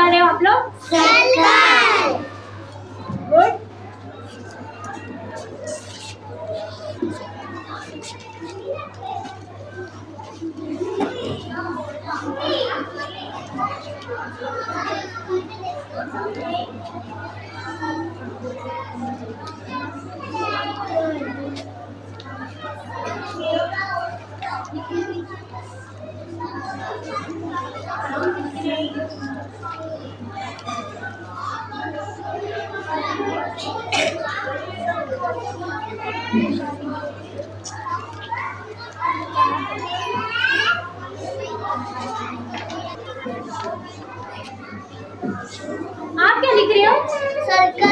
कर रहे हो आप लोग? सर्कल। गुड। आप क्या लिख रहे हो? सर्कल।